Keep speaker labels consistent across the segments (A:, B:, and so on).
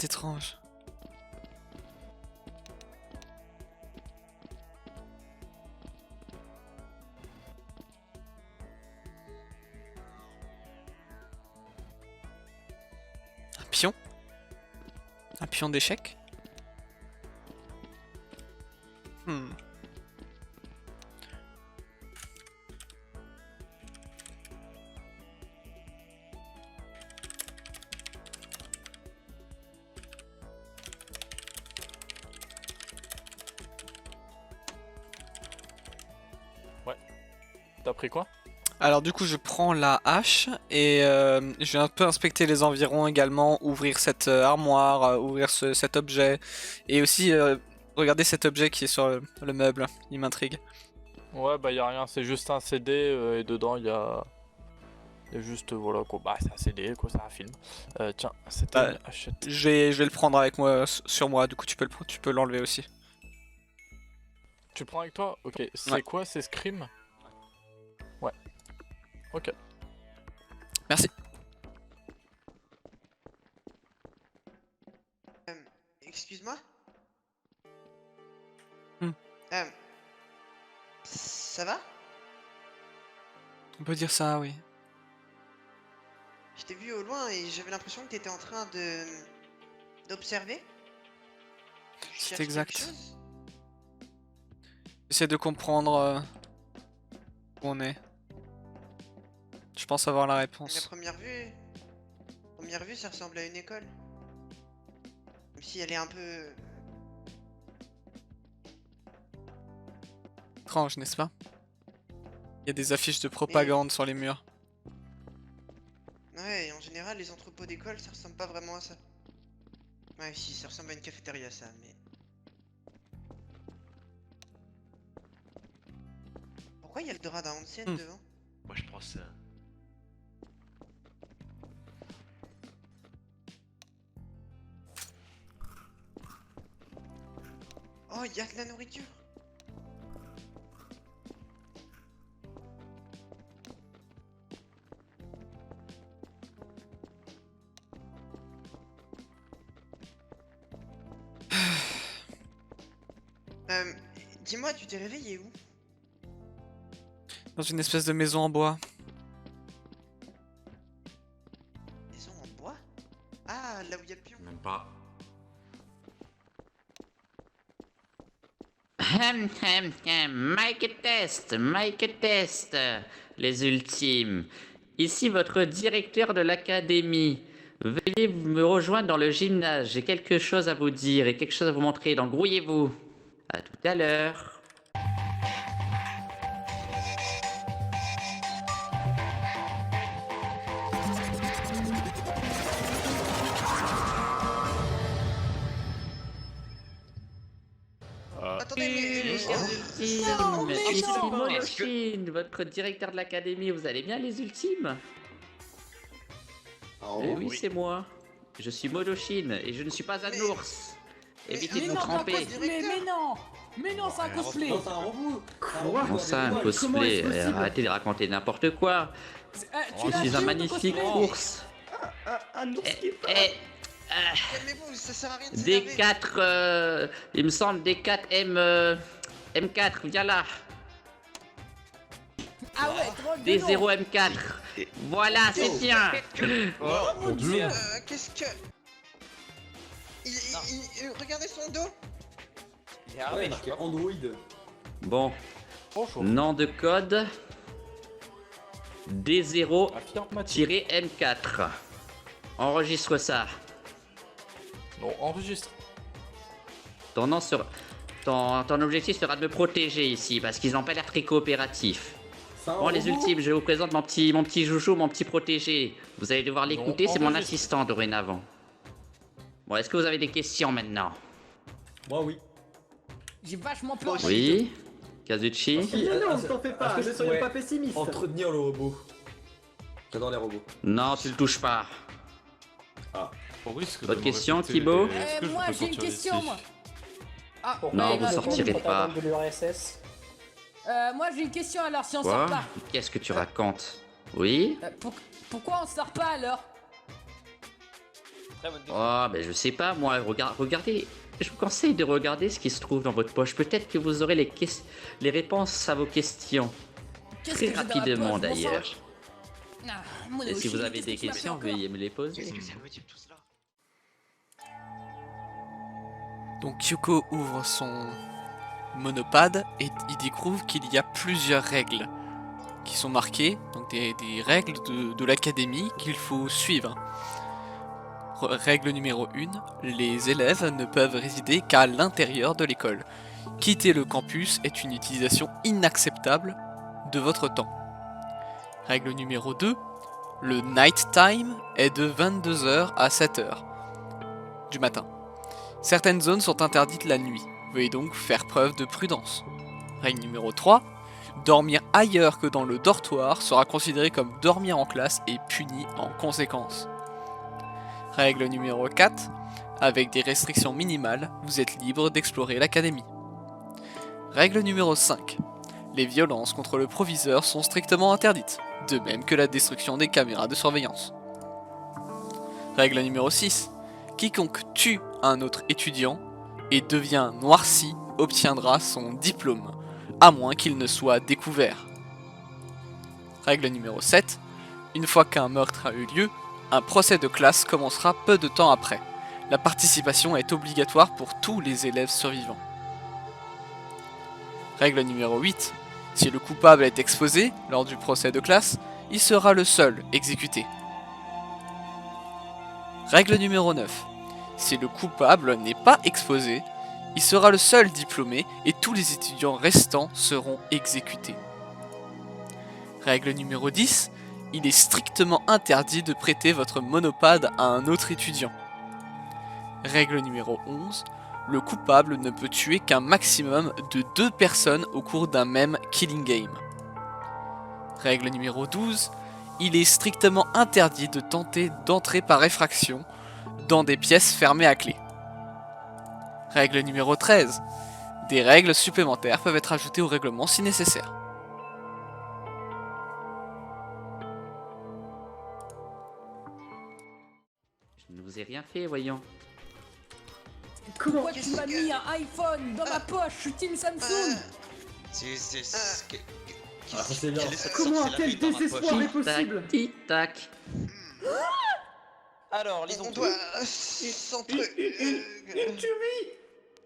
A: C'est étrange. Un pion? Un pion d'échec?
B: T'as pris quoi?
A: Alors du coup je prends la hache et je vais un peu inspecter les environs également, ouvrir cette armoire, ouvrir cet objet et aussi regarder cet objet qui est sur le meuble, il m'intrigue.
B: Ouais, bah y'a rien, c'est juste un CD et dedans y'a juste, voilà quoi, bah c'est un CD quoi, c'est un film. Tiens, c'était
A: Bah,
B: une hachette.
A: je vais le prendre avec moi sur moi, du coup tu peux l'enlever aussi.
B: Tu le prends avec toi? Ok, c'est
A: Ouais.
B: quoi, c'est Scream? Ouais. Ok.
A: Merci.
C: Excuse-moi.
A: Hmm.
C: Ça va?
A: On peut dire ça, oui.
C: Je t'ai vu au loin et j'avais l'impression que t'étais en train d'observer. Tu
A: C'est
C: cherches
A: exact.
C: quelque chose?
A: J'essaie de comprendre où on est. Je pense avoir la
C: À
A: réponse.
C: première vue, ça ressemble à une école. Même si elle est un peu...
A: Étrange, n'est-ce pas? Il y a des affiches de propagande sur les murs.
C: Ouais, et en général, les entrepôts d'école, ça ressemble pas vraiment à ça. Ouais, si, ça ressemble à une cafétéria, ça, mais... Pourquoi il y a le Dorada Onsen devant?
D: Moi je pense ça.
C: Oh, il y a de la nourriture! Dis-moi, tu t'es réveillé où?
A: Dans une espèce de maison en bois.
C: Maison en bois? Ah, là où il y a le pion.
D: Même pas.
E: Mike test, les ultimes. Ici votre directeur de l'académie. Veuillez me rejoindre dans le gymnase. J'ai quelque chose à vous dire et quelque chose à vous montrer. Donc grouillez-vous. À tout à l'heure.
C: Attendez, mais...
E: Ici Monochine, votre directeur de l'académie. Vous allez bien les ultimes? Eh oui, c'est moi. Je suis Monochine et je ne suis pas un ours. Évitez de vous tremper.
F: Mais non, c'est un cosplay.
G: Non, c'est un robot.
E: Comment ça, un cosplay? Arrêtez de raconter n'importe quoi. Je suis un magnifique ours.
G: Un ours qui
C: Calmez-vous, ça sert à rien de s'énerver.
E: D4, il me semble D4 M4, viens là.
F: Ah ouais, drôle de nom.
E: D0 M4. Voilà, c'est bien.
F: Oh mon dieu.
C: Qu'est-ce que... Regardez son dos.
G: Ah ouais, marqué Android.
E: Bon,
B: Bonjour.
E: nom de code D0-M4.
B: Affirmatif.
E: Enregistre ça.
B: Non, enregistre.
E: Ton nom sera... Ton objectif sera de me protéger ici, parce qu'ils n'ont pas l'air très coopératifs. Bon, les ultimes, je vous présente mon petit joujou, mon petit protégé. Vous allez devoir l'écouter, c'est mon
B: enregistre.
E: assistant dorénavant. Bon, est-ce que vous avez des questions maintenant?
G: Moi, oui.
F: J'ai vachement peur.
E: Oui? Kazuchi?
G: Non, t'en fais pas, ne soyons pas pessimistes.
H: Entretenir le robot.
G: J'adore les robots.
E: Non, tu le touches pas.
I: Au risque
E: Votre
I: de me
E: question,
I: répéter,
E: Thibaut
I: est-ce que je
F: Moi
I: peux
F: j'ai une
I: sortir
F: question,
I: d'ici
F: moi. Ah,
E: Non, vous sortirez pas.
F: moi j'ai une question alors si on
E: Quoi?
F: sort pas.
E: Qu'est-ce que tu racontes? Oui?
F: Pourquoi on sort pas alors?
E: Oh, ben je sais pas, moi, regardez. Je vous conseille de regarder ce qui se trouve dans votre poche. Peut-être que vous aurez les réponses à vos questions.
F: Qu'est-ce
E: Très
F: que j'ai dans la
E: rapidement
F: poche, bon sang?
E: d'ailleurs.
F: Ah, mon
E: Et si vous
F: Oshimi,
E: avez
F: qu'est-ce
E: des
F: que tu m'as fait
E: questions,
F: encore
E: veuillez me les poser.
C: Qu'est-ce que ça veut dire tout cela?
A: Donc Kyoko ouvre son monopade et il découvre qu'il y a plusieurs règles qui sont marquées, donc des règles de l'académie qu'il faut suivre. Règle numéro 1, les élèves ne peuvent résider qu'à l'intérieur de l'école. Quitter le campus est une utilisation inacceptable de votre temps. Règle numéro 2, le night time est de 22h à 7h du matin. Certaines zones sont interdites la nuit, veuillez donc faire preuve de prudence. Règle numéro 3, dormir ailleurs que dans le dortoir sera considéré comme dormir en classe et puni en conséquence. Règle numéro 4, avec des restrictions minimales, vous êtes libre d'explorer l'académie. Règle numéro 5, les violences contre le proviseur sont strictement interdites, de même que la destruction des caméras de surveillance. Règle numéro 6, quiconque tue un autre étudiant et devient noirci obtiendra son diplôme, à moins qu'il ne soit découvert. Règle numéro 7, une fois qu'un meurtre a eu lieu, un procès de classe commencera peu de temps après. La participation est obligatoire pour tous les élèves survivants. Règle numéro 8, si le coupable est exposé lors du procès de classe, il sera le seul exécuté. Règle numéro 9, si le coupable n'est pas exposé, il sera le seul diplômé et tous les étudiants restants seront exécutés. Règle numéro 10, il est strictement interdit de prêter votre monopade à un autre étudiant. Règle numéro 11, le coupable ne peut tuer qu'un maximum de 2 personnes au cours d'un même killing game. Règle numéro 12, il est strictement interdit de tenter d'entrer par effraction dans des pièces fermées à clé. Règle numéro 13, des règles supplémentaires peuvent être ajoutées au règlement si nécessaire.
E: Je ne vous ai rien fait, voyons.
F: Pourquoi
C: Qu'est-ce
F: tu m'as
C: que-
F: mis un iPhone dans ma poche? Je suis Team Samsung.
G: Ah, ça c'est bien.
D: Comment quel désespoir est possible?
E: Tic tac.
B: Alors,
C: On
B: lisons
C: doit s'entre...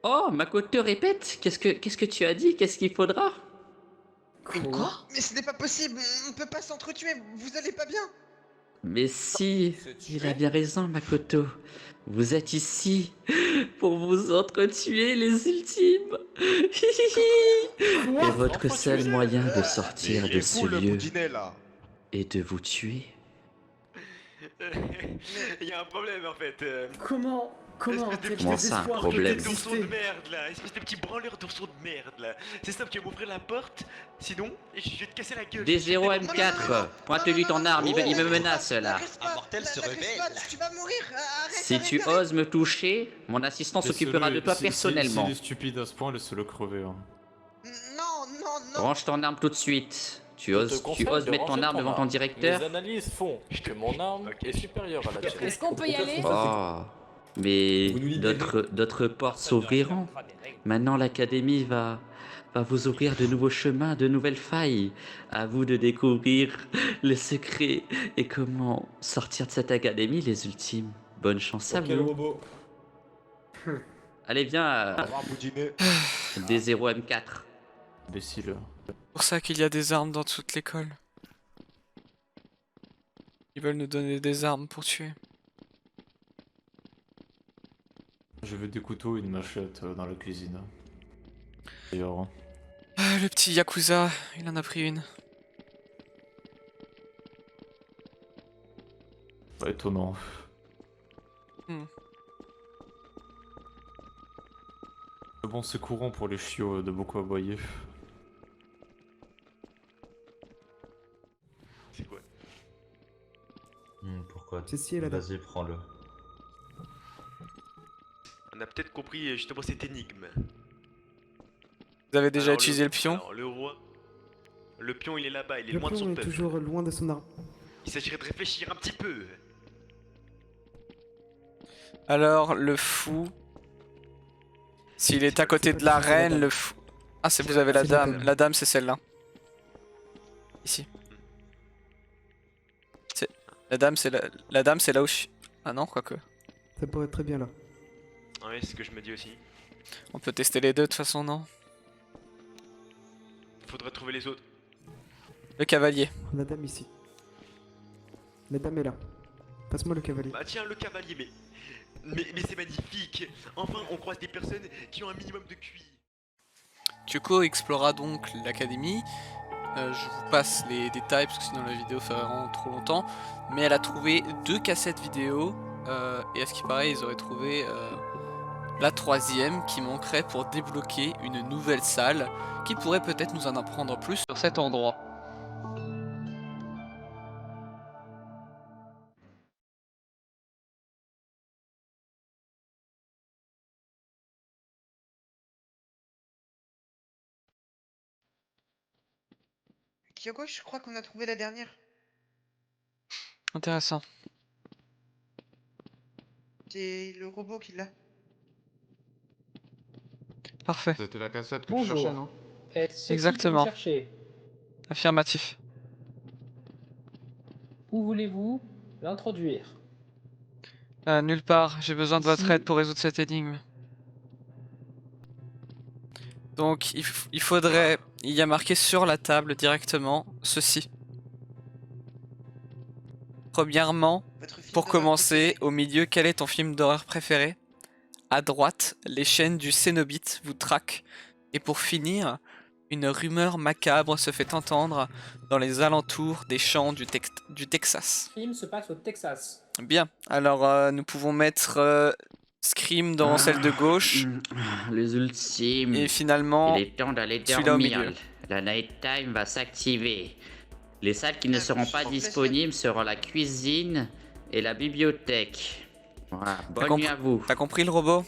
E: Oh, Makoto répète. Qu'est-ce que tu as dit? Qu'est-ce qu'il faudra?
C: Quoi? Mais ce n'est pas possible, on ne peut pas s'entretuer, vous allez pas bien?
E: Mais si, il a bien raison, Makoto. Vous êtes ici pour vous entretuer, les ultimes. Et votre seul moyen de sortir de ce lieu est de vous tuer.
H: Il y a un problème en fait.
D: Comment
H: Espèce de
D: quel
E: Comment ça, un
D: désespoir
E: problème
D: peut
H: D'ourson de
D: exister?
H: merde là, espèce de petit branleur d'ourson de merde là. C'est simple, tu vas m'ouvrir la porte, sinon je vais te casser la gueule.
E: D0 M4, pointe-lui ton arme, il me menace là.
C: L'agresse pas, l'agresse pas, tu vas mourir, arrête,
E: Si
C: arrête,
E: tu
C: arrête.
E: oses me toucher, mon assistant s'occupera de toi personnellement.
I: S'il est stupide à ce point, laisse-le crever. Hein.
C: Non.
E: Range ton arme tout de suite. Tu
B: Je te
E: oses
B: conseille
E: mettre
B: de
E: ton
B: ranger
E: arme devant ton
B: arme.
E: directeur?
B: Les analyses font que mon arme est supérieure à la tienne.
F: Est-ce qu'on peut y aller?
E: Oh, mais
G: Vous nous libérez.
E: d'autres portes s'ouvriront. Maintenant, l'académie va vous ouvrir de nouveaux chemins, de nouvelles failles. À vous de découvrir les secrets et comment sortir de cette académie, les ultimes. Bonne chance à
G: Quel
E: vous.
G: robot?
E: Allez, viens, D0 M4.
I: Imbécile.
A: C'est pour ça qu'il y a des armes dans toute l'école. Ils veulent nous donner des armes pour tuer.
I: Je veux des couteaux et une machette dans la cuisine. D'ailleurs. Hein.
A: Ah, le petit Yakuza, il en a pris une.
I: Pas étonnant.
A: Hmm.
I: Mais bon, c'est courant pour les chiots de beaucoup aboyer.
H: C'est quoi?
J: Pourquoi?
D: Ceci est là-bas.
J: Vas-y, prends-le.
H: On a peut-être compris justement cette énigme.
A: Vous avez déjà
H: Alors,
A: utilisé le pion?
H: Alors, le roi. Le pion il est là-bas, il est
D: Le
H: loin de son
D: pion est
H: peuple.
D: toujours loin de son arme.
H: Il s'agirait de réfléchir un petit peu.
A: Alors, le fou... S'il est à côté de la reine, le fou... Ah, c'est vous avez la dame. La dame, c'est celle-là. Ici. La dame, c'est la dame, c'est là où je... Ah non, quoique.
J: Ça pourrait être très bien là.
H: Ouais, c'est ce que je me dis aussi.
A: On peut tester les deux de toute façon, non?
H: Faudrait trouver les autres.
A: Le cavalier.
J: La dame ici. La dame est là. Passe-moi le cavalier.
H: Bah tiens, le cavalier, mais c'est magnifique. Enfin, on croise des personnes qui ont un minimum de QI.
A: Kyoko explora donc l'académie. Je vous passe les détails parce que sinon la vidéo ferait vraiment trop longtemps. Mais elle a trouvé 2 cassettes vidéo. Et à ce qui paraît, ils auraient trouvé la 3e qui manquerait pour débloquer une nouvelle salle qui pourrait peut-être nous en apprendre plus sur cet endroit.
C: Kyoko, je crois qu'on a trouvé la dernière.
A: Intéressant.
C: C'est le robot qui l'a.
A: Parfait.
I: C'était la cassette que
D: Bonjour.
I: tu cherchais, non?
D: Est-ce
A: Exactement.
D: que vous cherchez?
A: Affirmatif.
D: Où voulez-vous l'introduire?
A: Nulle part. J'ai besoin de votre
D: Ici.
A: aide pour résoudre cette énigme. Donc il faudrait... Il y a marqué sur la table directement ceci. Premièrement,
C: Votre film
A: pour
C: d'horreur
A: commencer,
C: préféré.
A: au milieu, quel est ton film d'horreur préféré? À droite, les chaînes du Cénobite vous traquent. Et pour finir, une rumeur macabre se fait entendre dans les alentours des champs du Texas.
D: Le film se passe au Texas.
A: Bien, alors nous pouvons mettre Scream dans celle de gauche.
E: Les ultimes.
A: Et finalement,
E: Il est temps d'aller
A: celui-là au
E: dormir.
A: milieu.
E: La night time va s'activer. Les salles qui ne seront pas
C: je
E: disponibles seront la cuisine et la bibliothèque. Voilà. Bonne
A: compris-
E: nuit à vous.
A: T'as compris le robot?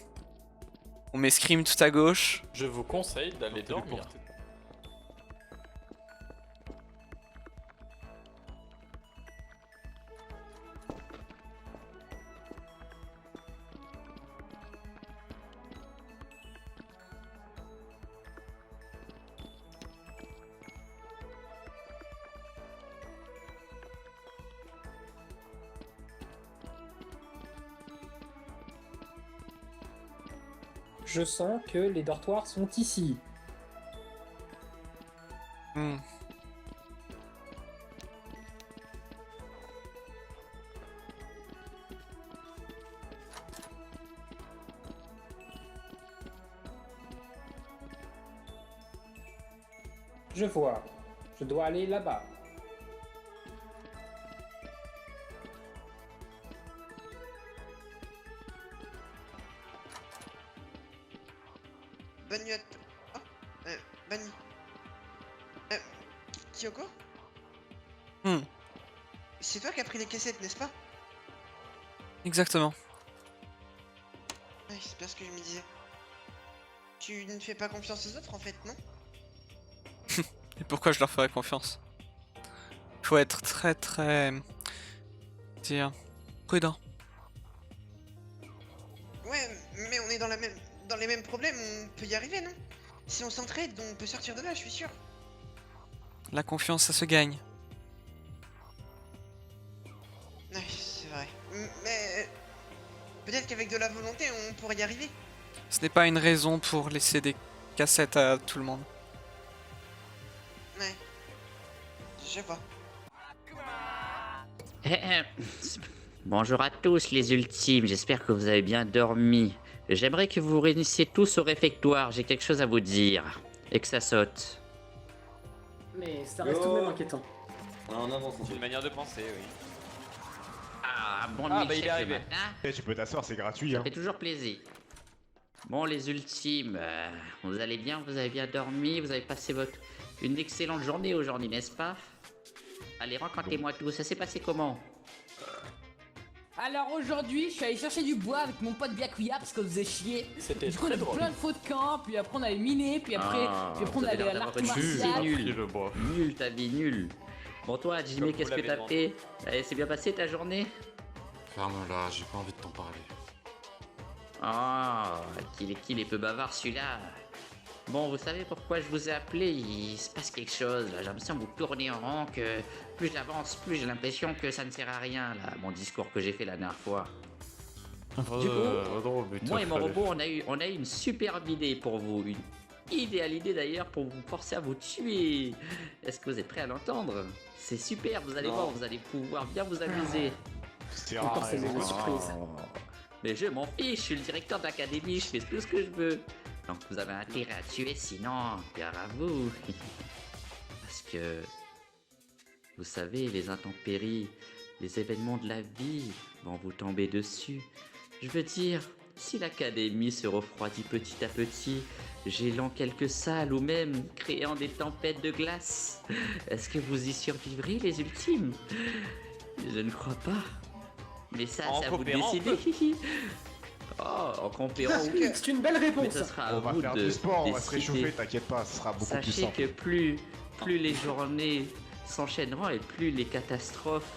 A: On met Scream tout à gauche.
B: Je vous conseille d'aller dormir.
D: Je sens que les dortoirs sont ici.
A: Hmm.
D: Je vois. Je dois aller là-bas.
C: Bonne nuit à toi. Oh, bonne nuit. Kyoko?
A: Hmm.
C: C'est toi qui as pris les cassettes, n'est-ce pas?
A: Exactement.
C: Ouais, c'est bien ce que je me disais. Tu ne fais pas confiance aux autres en fait, non?
A: Et pourquoi je leur ferais confiance? Il faut être très... dire... prudent.
C: Ouais, mais on est dans les mêmes problèmes, on peut y arriver, non? Si on s'entraide, on peut sortir de là, je suis sûr.
A: La confiance, ça se gagne.
C: Ouais, c'est vrai. Mais peut-être qu'avec de la volonté, on pourrait y arriver.
A: Ce n'est pas une raison pour laisser des cassettes à tout le monde.
C: Ouais. Je vois.
E: Bonjour à tous les ultimes, j'espère que vous avez bien dormi. J'aimerais que vous vous réunissiez tous au réfectoire, j'ai quelque chose à vous dire. Et que ça saute.
D: Mais ça reste tout de même inquiétant.
G: En avance,
H: C'est une manière de penser, oui.
E: Ah, bon
B: Ah,
E: milkshake
B: bah, il est
E: le
B: arrivé.
E: matin,
K: Tu peux t'asseoir, c'est gratuit.
E: ça
K: Hein.
E: fait toujours plaisir. Bon les ultimes, vous allez bien, vous avez bien dormi, vous avez passé une excellente journée aujourd'hui, n'est-ce pas? Allez, racontez-moi tout, ça s'est passé comment?
F: Alors aujourd'hui, je suis allé chercher du bois avec mon pote Byakuya parce qu'on faisait chier.
B: C'était
F: Du coup, on
B: très
F: a fait
B: drôle.
F: plein de faux de camp, puis après on avait miné, puis après, puis après on
E: vous avez
F: allait
E: l'air
F: à
E: d'avoir
F: l'art
E: une vie
F: martial.
E: nulle.
I: le bois.
E: Nul ta vie, nul. Bon toi, Jimmy,
B: Comme
E: qu'est-ce
B: vous
E: que
B: l'avez
E: t'as
B: demandé.
E: fait? C'est bien passé ta journée?
I: Ferme-la, j'ai pas envie de t'en parler.
E: Oh, qu'il est peu bavard celui-là. Bon, vous savez pourquoi je vous ai appelé? Il se passe quelque chose, là. J'ai l'impression que vous tournez en rond, que plus j'avance, plus j'ai l'impression que ça ne sert à rien, là, mon discours que j'ai fait la dernière fois. Du coup, moi et mon robot, on a eu une superbe idée pour vous. Une idéale idée d'ailleurs pour vous forcer à vous tuer. Est-ce que vous êtes prêts à l'entendre? C'est super, vous allez voir, vous allez pouvoir bien vous amuser.
I: C'est
D: Encore
I: rare.
D: ces méga surprises.
E: Oh. Mais je m'en fiche, je suis le directeur de l'académie, je fais tout ce que je veux. Donc vous avez intérêt à tuer, sinon, gare à vous. Parce que, vous savez, les intempéries, les événements de la vie vont vous tomber dessus. Je veux dire, si l'académie se refroidit petit à petit, gelant quelques salles ou même créant des tempêtes de glace, est-ce que vous y survivrez, les ultimes? Je ne crois pas. Mais ça,
B: En
E: c'est à vous de
B: coopérant, on
E: décider. Oh, en coopérant, oui.
D: C'est une belle
E: Mais
D: réponse.
E: ce sera à
K: On va
E: vous
K: faire
E: de
K: du sport, on va se
E: décider.
K: réchauffer, t'inquiète pas, ce sera beaucoup plus
E: Sachez
K: simple.
E: que plus les journées s'enchaîneront et plus les catastrophes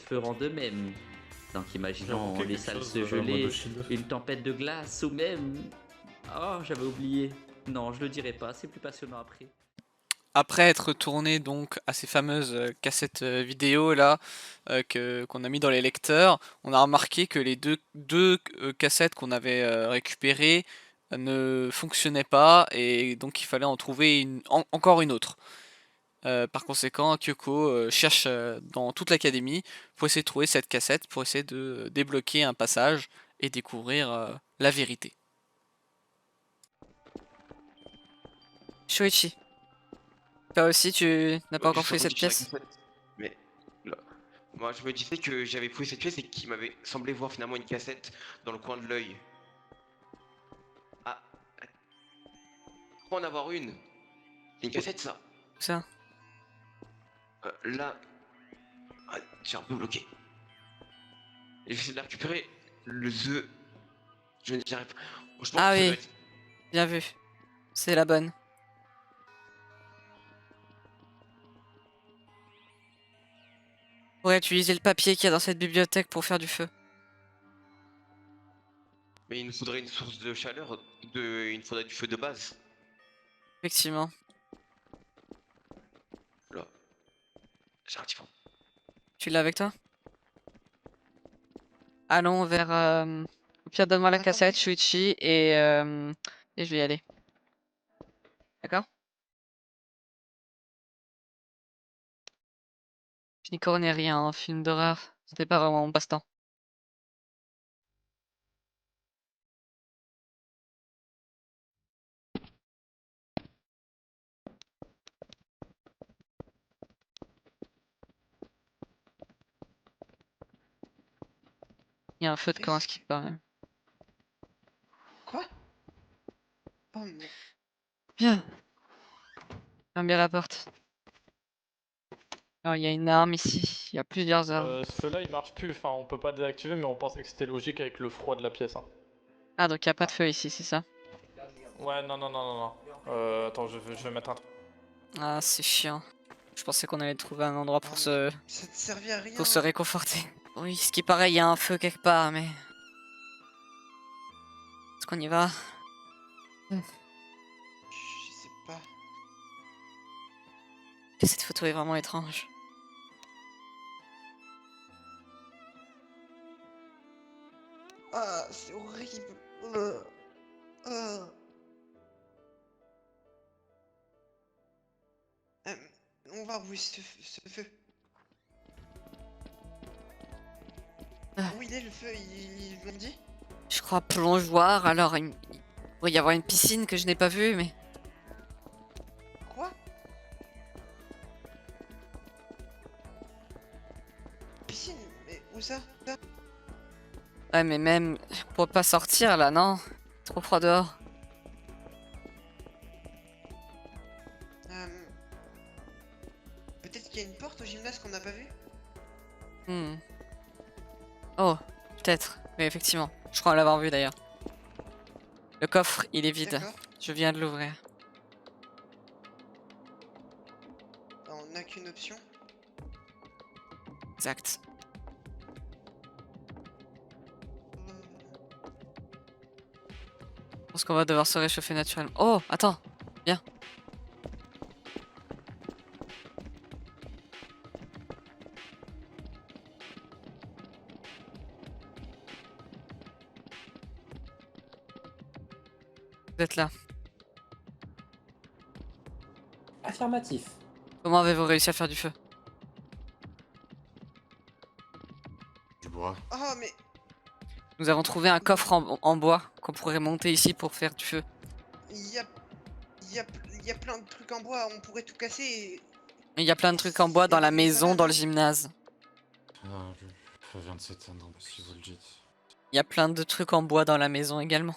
E: feront de même. Donc imaginons les salles se geler, une tempête de glace ou même... Oh, j'avais oublié. Non, je le dirai pas, c'est plus passionnant après.
A: Après être tourné donc à ces fameuses cassettes vidéo là qu'on a mis dans les lecteurs, on a remarqué que les deux cassettes qu'on avait récupérées ne fonctionnaient pas et donc il fallait en trouver encore une autre. Par conséquent, Kyoko cherche dans toute l'académie pour essayer de trouver cette cassette, pour essayer de débloquer un passage et découvrir la vérité. Shuichi, toi aussi tu n'as pas encore fait cette pièce?
H: Mais là, moi je me disais que j'avais fouillé cette pièce et qu'il m'avait semblé voir finalement une cassette dans le coin de l'œil. Ah, faut en avoir une. C'est une cassette ça.
A: Ça.
H: Là, ah, j'ai un peu bloqué. Et j'essaie de la récupérer. Le The. Je n'y arrive pas. Je pense
A: Ah
H: que ça
A: oui,
H: doit être-
A: bien vu. C'est la bonne. Ouais, utiliser le papier qu'il y a dans cette bibliothèque pour faire du feu.
H: Mais il nous faudrait une source de chaleur. Il nous faudrait du feu de base.
A: Effectivement.
H: Là. J'ai un petit peu.
A: Tu l'as avec toi? Allons vers... Au pire, donne-moi la cassette, Shuichi, et je vais y aller. D'accord? Je n'y connais rien en film d'horreur. C'était pas vraiment mon passe-temps. Il y a un feu de camp à ce qui paraît.
C: Quoi? Oh mais...
A: Bien. Ferme bien la porte. Alors, il y a une arme ici. Il y a plusieurs armes.
B: Ce feu-là il marche plus, enfin on peut pas désactiver, mais on pensait que c'était logique avec le froid de la pièce. Hein.
A: Ah, donc il n'y a pas de feu ici, c'est ça?
B: Ouais, non. Attends, je vais mettre un...
A: Ah, c'est chiant. Je pensais qu'on allait trouver un endroit pour se...
C: Ça te servait à rien.
A: pour se réconforter. Oui, ce qui paraît, il y a un feu quelque part, mais... Est-ce qu'on y va?
C: Je sais pas.
A: Cette photo est vraiment étrange.
C: Ah, c'est horrible. Ah. On va où ce feu?
A: Ah.
C: Où il est le feu? Ils l'ont dit?
A: Je crois plongeoir, alors il pourrait y avoir une piscine que je n'ai pas vue, mais...
C: Quoi? Piscine? Mais où ça?
A: Ouais, mais même... On pourrait pas sortir, là, non? Trop froid dehors.
C: Peut-être qu'il y a une porte au gymnase qu'on n'a pas vue?
A: Oh, peut-être. Mais effectivement, je crois l'avoir vu d'ailleurs. Le coffre, il est vide.
C: D'accord.
A: Je viens de l'ouvrir.
C: On n'a qu'une option.
A: Exact. qu'on va devoir se réchauffer naturellement. Oh, attends, viens. Vous êtes là.
D: Affirmatif.
A: Comment avez-vous réussi à faire du feu?
K: Du bois.
C: Oh, mais
A: Nous avons trouvé un coffre en bois qu'on pourrait monter ici pour faire du feu.
C: il y a plein de trucs en bois, on pourrait tout casser et...
A: Il y a plein de trucs en bois dans la maison, dans le gymnase.
I: Ah, le feu vient de s'éteindre, si vous le dites.
A: Il y a plein de trucs en bois dans la maison également.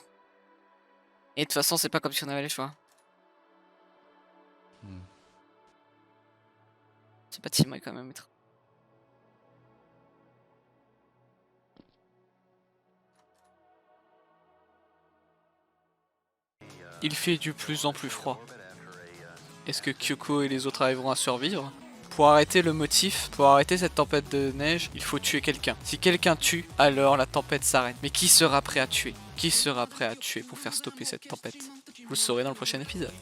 A: Et de toute façon, c'est pas comme si on avait le choix. Ce bâtiment est quand même étrange. Il fait de plus en plus froid. Est-ce que Kyoko et les autres arriveront à survivre? Pour arrêter le motif, pour arrêter cette tempête de neige, il faut tuer quelqu'un. Si quelqu'un tue, alors la tempête s'arrête. Mais qui sera prêt à tuer? Qui sera prêt à tuer pour faire stopper cette tempête? Vous le saurez dans le prochain épisode.